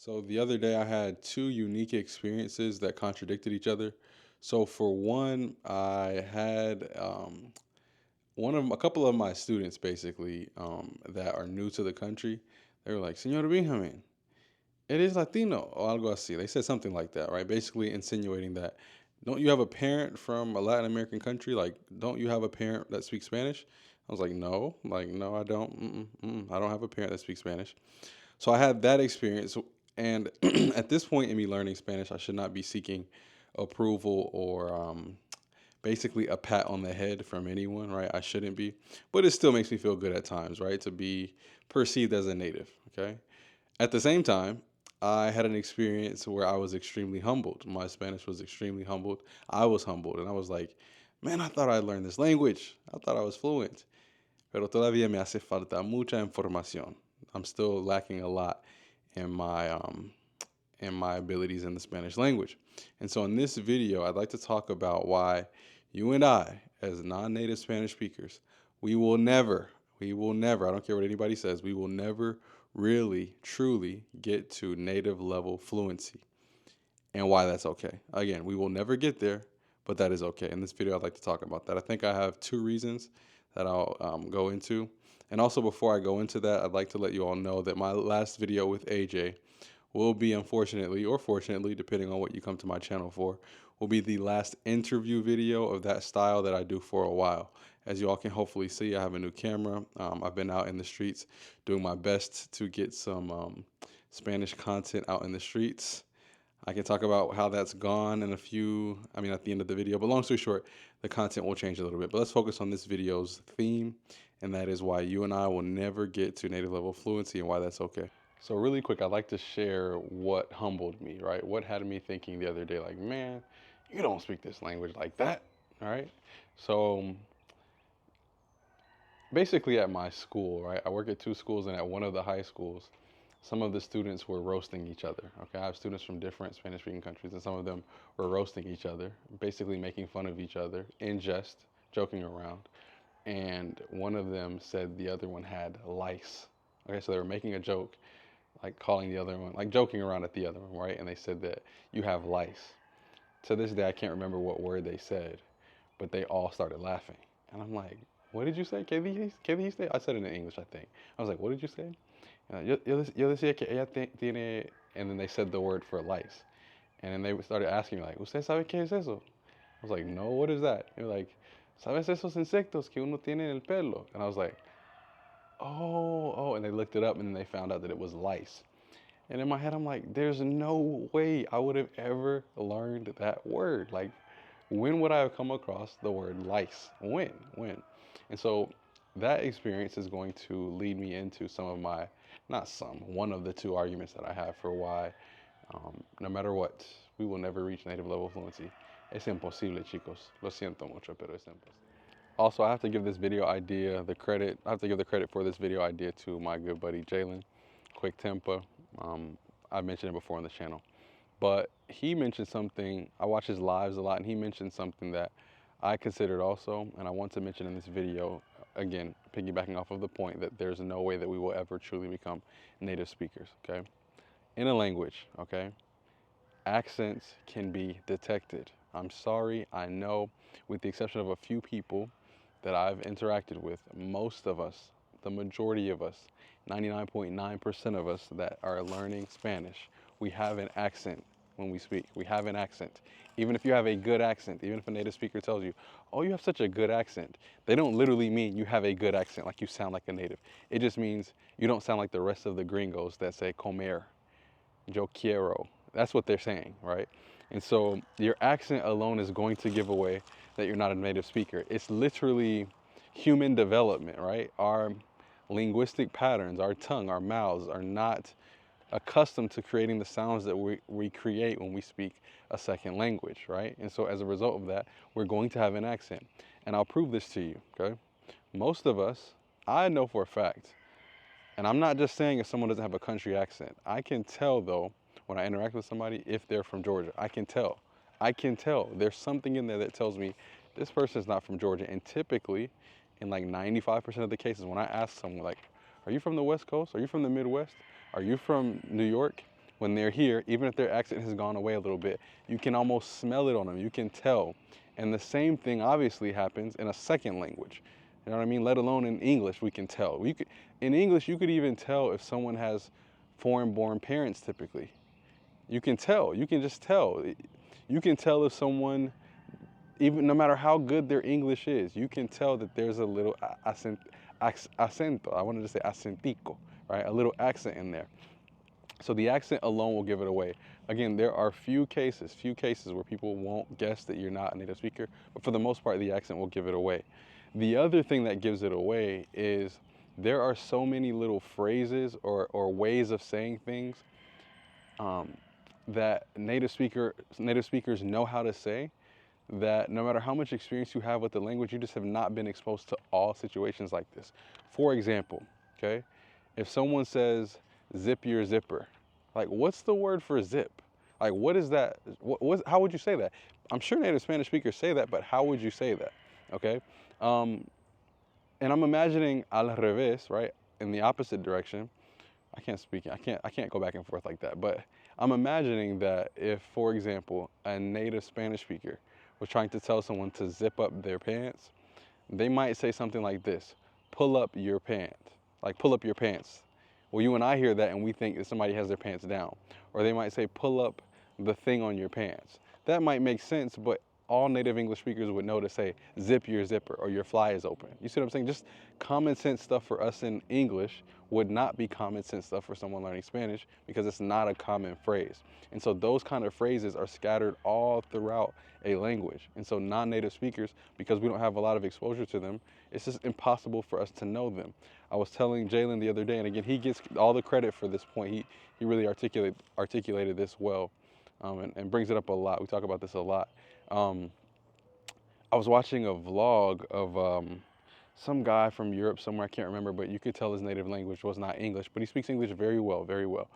So the other day I had two unique experiences that contradicted each other. So for one, I had a couple of my students basically that are new to the country. They were like, "Señor Benjamin, eres Latino?" or algo así. They said something like that, right? Basically insinuating that don't you have a parent from a Latin American country? Like, don't you have a parent that speaks Spanish? I was like, no, I don't. I don't have a parent that speaks Spanish. So I had that experience, and at this point in me learning Spanish, I should not be seeking approval or basically a pat on the head from anyone, right? I shouldn't be, but it still makes me feel good at times, right? To be perceived as a native, okay? At the same time, I had an experience where I was extremely humbled. My Spanish was extremely humbled. I was humbled, and I was like, man, I thought I learned this language. I thought I was fluent. Pero todavía me hace falta mucha información. I'm still lacking a lot in my abilities in the Spanish language. And so in this video, I'd like to talk about why you and I, as non-native Spanish speakers, we will never, I don't care what anybody says, we will never really, truly get to native level fluency and why that's okay. Again, we will never get there, but that is okay. In this video, I'd like to talk about that. I think I have two reasons that I'll go into. And also, before I go into that, I'd like to let you all know that my last video with AJ will be, unfortunately or fortunately, depending on what you come to my channel for, will be the last interview video of that style that I do for a while. As you all can hopefully see, I have a new camera. I've been out in the streets doing my best to get some Spanish content out in the streets. I can talk about how that's gone in at the end of the video. But long story short, the content will change a little bit. But let's focus on this video's theme, and that is why you and I will never get to native level fluency and why that's okay. So really quick, I'd like to share what humbled me, right? What had me thinking the other day, like, man, you don't speak this language like that, all right? So basically at my school, right? I work at two schools, and at one of the high schools, some of the students were roasting each other. Okay, I have students from different Spanish-speaking countries, and some of them were roasting each other, basically making fun of each other in jest, joking around. And one of them said the other one had lice. Okay, so they were making a joke, like calling the other one, like joking around at the other one, right? And they said that you have lice. To this day, I can't remember what word they said, but they all started laughing. And I'm like, what did you say? ¿Qué dijiste? I said it in English, I think. I was like, what did you say? Yo decía que ella tiene, and then they said the word for lice. And then they started asking me, like, ¿usted sabe qué es eso? I was like, no, what is that? They were like, ¿sabes esos insectos que uno tiene en el pelo? And I was like, oh. And they looked it up, and then they found out that it was lice. And in my head, I'm like, there's no way I would have ever learned that word. Like, when would I have come across the word lice? When? When? And so that experience is going to lead me into some of my, not some, one of the two arguments that I have for why, no matter what, we will never reach native level fluency. Es imposible, chicos. Lo siento mucho, pero es imposible. Also, I have to give this video idea the credit. I have to give the credit for this video idea to my good buddy Jalen, Quick Tempo. I've mentioned it before on the channel. But he mentioned something, I watch his lives a lot, and he mentioned something that I considered also, and I want to mention in this video, again, piggybacking off of the point that there's no way that we will ever truly become native speakers, okay? In a language, okay, accents can be detected. I'm sorry, I know, with the exception of a few people that I've interacted with, most of us, the majority of us, 99.9% of us that are learning Spanish, we have an accent when we speak. We have an accent. Even if you have a good accent, even if a native speaker tells you, oh, you have such a good accent, they don't literally mean you have a good accent, like you sound like a native. It just means you don't sound like the rest of the gringos that say comer, yo quiero. That's what they're saying, right? And so your accent alone is going to give away that you're not a native speaker. It's literally human development, right? Our linguistic patterns, our tongue, our mouths are not accustomed to creating the sounds that we create when we speak a second language, right? And so as a result of that, we're going to have an accent. And I'll prove this to you, okay? Most of us, I know for a fact, and I'm not just saying if someone doesn't have a country accent. I can tell though, when I interact with somebody, if they're from Georgia. I can tell. I can tell. There's something in there that tells me this person's not from Georgia. And typically, in like 95% of the cases, when I ask someone like, are you from the West Coast? Are you from the Midwest? Are you from New York? when they're here, even if their accent has gone away a little bit, you can almost smell it on them. You can tell. And the same thing obviously happens in a second language. You know what I mean? Let alone in English, we can tell. In English, you could even tell if someone has foreign-born parents typically. You can tell. You can just tell. You can tell if someone, even no matter how good their English is, you can tell that there's a little acento. I wanted to say acentico, right? A little accent in there. So the accent alone will give it away. Again, there are few cases where people won't guess that you're not a native speaker, but for the most part, the accent will give it away. The other thing that gives it away is there are so many little phrases or ways of saying things that native speakers know how to say, that no matter how much experience you have with the language, you just have not been exposed to all situations like this. For example, okay, if someone says, zip your zipper, like, what's the word for zip? Like, what is that? How would you say that? I'm sure native Spanish speakers say that, but how would you say that? Okay. And I'm imagining al revés, right? In the opposite direction. I can't go back and forth like that, but I'm imagining that if, for example, a native Spanish speaker was trying to tell someone to zip up their pants, they might say something like this: pull up your pants. Like, pull up your pants. Well, you and I hear that and we think that somebody has their pants down. Or they might say, pull up the thing on your pants. That might make sense, but all native English speakers would know to say, zip your zipper, or your fly is open. You see what I'm saying? Just common sense stuff for us in English would not be common sense stuff for someone learning Spanish, because it's not a common phrase. And so those kind of phrases are scattered all throughout a language. And so non-native speakers, because we don't have a lot of exposure to them, it's just impossible for us to know them. I was telling Jalen the other day, and again, he gets all the credit for this point. He really articulated this well, and brings it up a lot. We talk about this a lot. I was watching a vlog of some guy from Europe somewhere, I can't remember, but you could tell his native language was not English, but he speaks English very well, very well.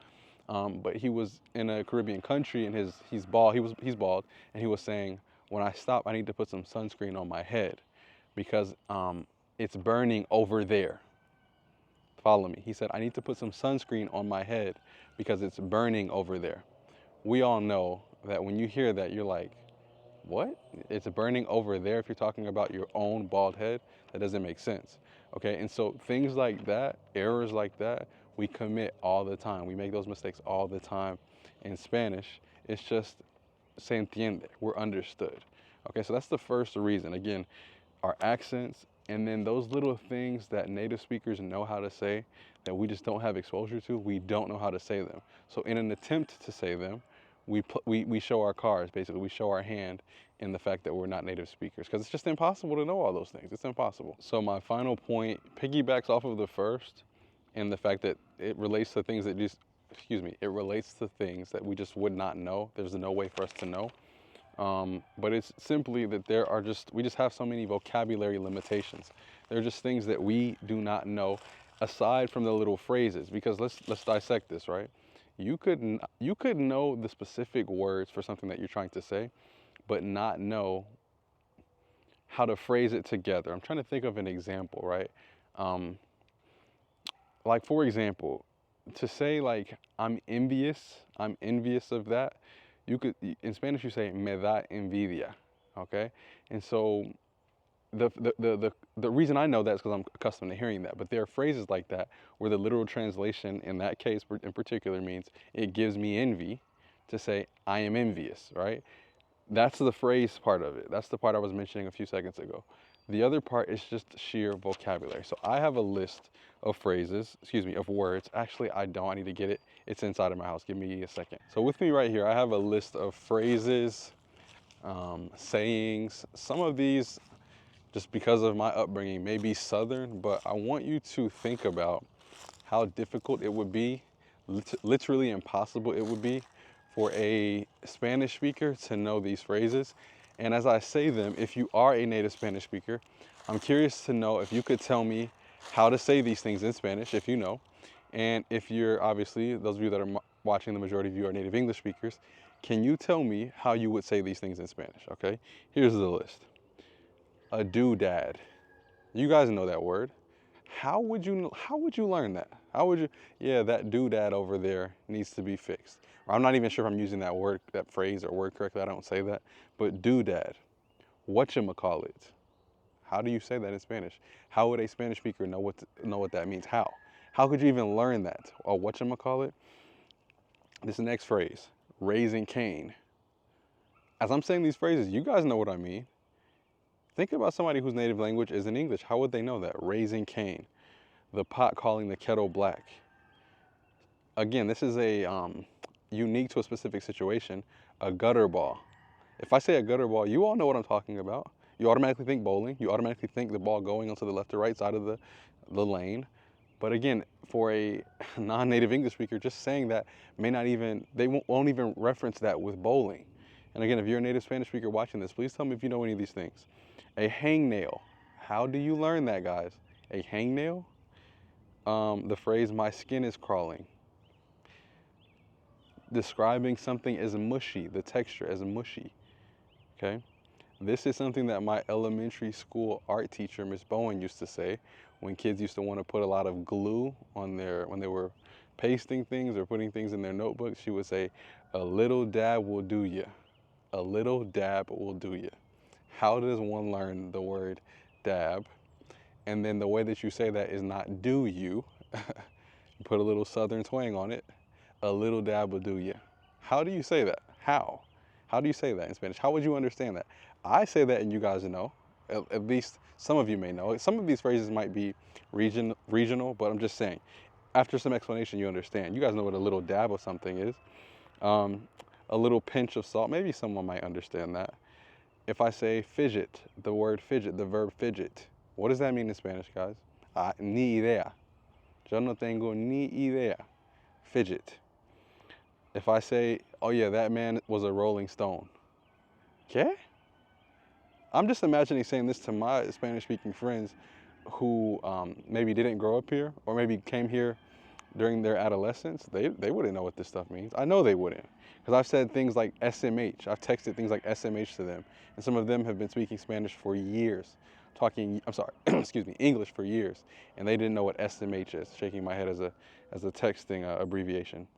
But he was in a Caribbean country, and he's bald, and he was saying, when I stop, I need to put some sunscreen on my head because it's burning over there. Follow me. He said, I need to put some sunscreen on my head because it's burning over there. We all know that when you hear that, you're like, what? It's burning over there if you're talking about your own bald head? That doesn't make sense. Okay, and so things like that, errors like that, we commit all the time. We make those mistakes all the time in Spanish. It's just se entiende. We're understood. Okay, so that's the first reason. Again, our accents, and then those little things that native speakers know how to say that we just don't have exposure to, we don't know how to say them. So in an attempt to say them, we show our cards, basically. We show our hand in the fact that we're not native speakers, because it's just impossible to know all those things. It's impossible. So my final point piggybacks off of the first, and the fact that it relates to things that it relates to things that we just would not know. There's no way for us to know. But it's simply that we just have so many vocabulary limitations. There are just things that we do not know, aside from the little phrases, because let's dissect this, right? You could know the specific words for something that you're trying to say, but not know how to phrase it together. I'm trying to think of an example, right? Like, for example, to say, like, I'm envious of that. You could, in Spanish, you say me da envidia, okay? And so the reason I know that is because I'm accustomed to hearing that. But there are phrases like that where the literal translation in that case in particular means it gives me envy, to say I am envious, right? That's the phrase part of it. That's the part I was mentioning a few seconds ago. The other part is just sheer vocabulary. So I have a list of phrases, of words. Actually, I don't. I need to get it. It's inside of my house. Give me a second. So with me right here, I have a list of phrases, sayings. Some of these, just because of my upbringing, may be Southern, but I want you to think about how difficult it would be, literally impossible it would be, for a Spanish speaker to know these phrases. And as I say them, if you are a native Spanish speaker, I'm curious to know if you could tell me how to say these things in Spanish, if you know. And if you're, obviously, those of you that are watching, the majority of you are native English speakers, can you tell me how you would say these things in Spanish, okay? Here's the list. A doodad. You guys know that word. How would you learn that? Yeah, that doodad over there needs to be fixed. or I'm not even sure if I'm using that word, that phrase or word correctly. I don't say that, but doodad, whatchamacallit. How do you say that in Spanish? How would a Spanish speaker know what that means? How? How could you even learn that? Or whatchamacallit? This next phrase, raising Cain. As I'm saying these phrases, you guys know what I mean. Think about somebody whose native language isn't English. How would they know that? Raising Cain. The pot calling the kettle black. Again, this is a unique to a specific situation, a gutter ball. If I say a gutter ball, you all know what I'm talking about. You automatically think bowling. You automatically think the ball going onto the left or right side of the lane. But again, for a non-native English speaker, just saying that may not even, they won't even reference that with bowling. And again, if you're a native Spanish speaker watching this, please tell me if you know any of these things. A hangnail. How do you learn that, guys? A hangnail? The phrase, my skin is crawling. Describing something as mushy, the texture as mushy, okay? This is something that my elementary school art teacher, Miss Bowen, used to say when kids used to want to put a lot of glue on when they were pasting things or putting things in their notebooks. She would say, a little dab will do ya. A little dab will do ya. How does one learn the word dab? And then the way that you say that is not do you. You put a little southern twang on it. A little dab will do ya. How do you say that? How? How do you say that in Spanish? How would you understand that? I say that and you guys know. At least some of you may know. Some of these phrases might be regional, but I'm just saying. After some explanation, you understand. You guys know what a little dab of something is. A little pinch of salt. Maybe someone might understand that. If I say fidget, the word fidget, the verb fidget, what does that mean in Spanish, guys? Ni idea. Yo no tengo ni idea. Fidget. If I say, oh yeah, that man was a rolling stone. ¿Qué? I'm just imagining saying this to my Spanish-speaking friends who maybe didn't grow up here or maybe came here during their adolescence. They wouldn't know what this stuff means. I know they wouldn't. Because I've said things like SMH. I've texted things like SMH to them. And some of them have been speaking Spanish for years. Excuse me, English for years. And they didn't know what SMH is. Shaking my head as a texting abbreviation.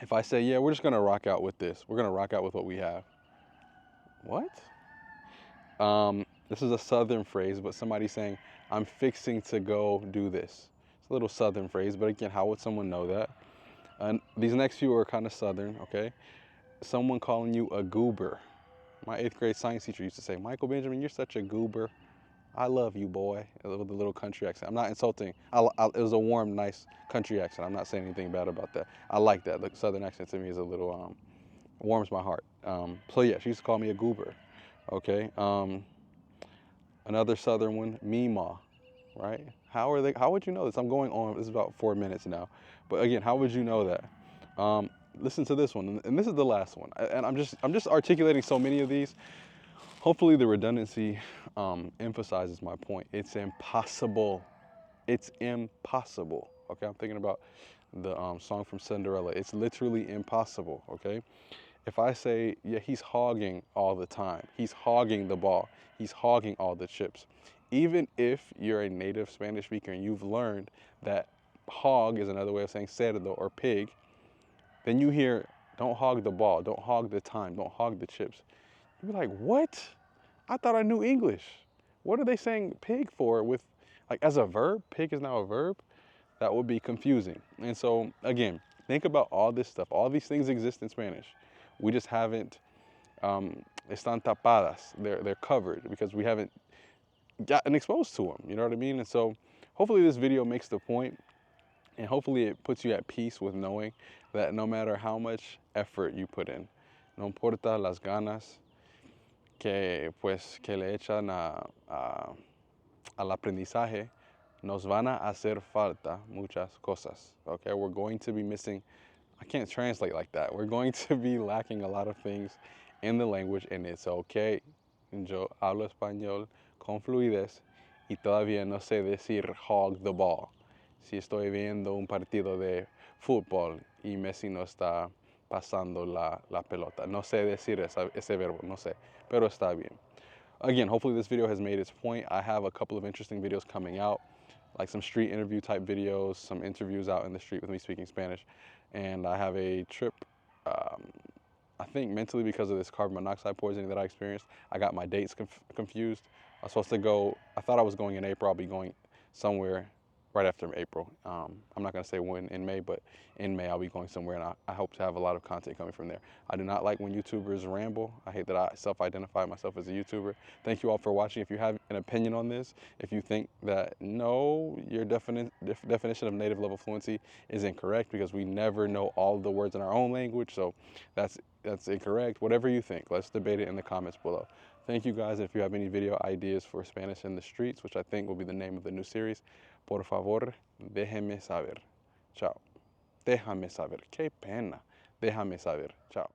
If I say, yeah, we're just going to rock out with this. We're going to rock out with what we have. What? This is a southern phrase, but somebody saying, I'm fixing to go do this. It's a little southern phrase, but again, how would someone know that? These next few are kind of southern, okay? Someone calling you a goober. My 8th grade science teacher used to say, Michael Benjamin, you're such a goober. I love you, boy, with a little country accent. I'm not insulting. It was a warm, nice country accent. I'm not saying anything bad about that. I like that. The southern accent to me is a little, warms my heart. So yeah, she used to call me a goober, okay? Another southern one, Meemaw, right? How would you know this? I'm going on, this is about 4 minutes now. But again, how would you know that? Listen to this one, and this is the last one. And I'm just articulating so many of these. Hopefully the redundancy emphasizes my point. It's impossible. It's impossible. Okay, I'm thinking about the song from Cinderella. It's literally impossible, okay? If I say, yeah, he's hogging all the time. He's hogging the ball. He's hogging all the chips. Even if you're a native Spanish speaker and you've learned that hog is another way of saying cerdo or pig, then you hear, don't hog the ball, don't hog the time, don't hog the chips. You'd be like, what? I thought I knew English. What are they saying pig for with, like as a verb? Pig is now a verb? That would be confusing. And so again, think about all this stuff. All these things exist in Spanish. We just haven't, están tapadas. They're covered because we haven't gotten exposed to them. You know what I mean? And so hopefully this video makes the point, and hopefully it puts you at peace with knowing that no matter how much effort you put in, no importa las ganas que le echan al aprendizaje, nos van a hacer falta muchas cosas. Okay, we're going to be missing. I can't translate like that. We're going to be lacking a lot of things in the language, and it's okay. Yo hablo español con fluidez y todavía no sé decir hog the ball. Si estoy viendo un partido de fútbol y Messi no está pasando la pelota. No sé decir ese verbo, no sé, pero está bien. Again, hopefully this video has made its point. I have a couple of interesting videos coming out, like some street interview type videos, some interviews out in the street with me speaking Spanish. And I have a trip I think mentally, because of this carbon monoxide poisoning that I experienced, I got my dates confused. I was supposed to go, I thought I was going in April. I'll be going somewhere right after April. I'm not going to say when in May, but in May I'll be going somewhere, and I hope to have a lot of content coming from there. I do not like when YouTubers ramble. I hate that I self-identify myself as a YouTuber. Thank you all for watching. If you have an opinion on this, if you think that no, your definition of native level fluency is incorrect because we never know all of the words in our own language, so that's incorrect. Whatever you think, let's debate it in the comments below. Thank you guys. If you have any video ideas for Spanish in the Streets, which I think will be the name of the new series, por favor, déjeme saber. Chao. Déjame saber. Qué pena. Déjame saber. Chao.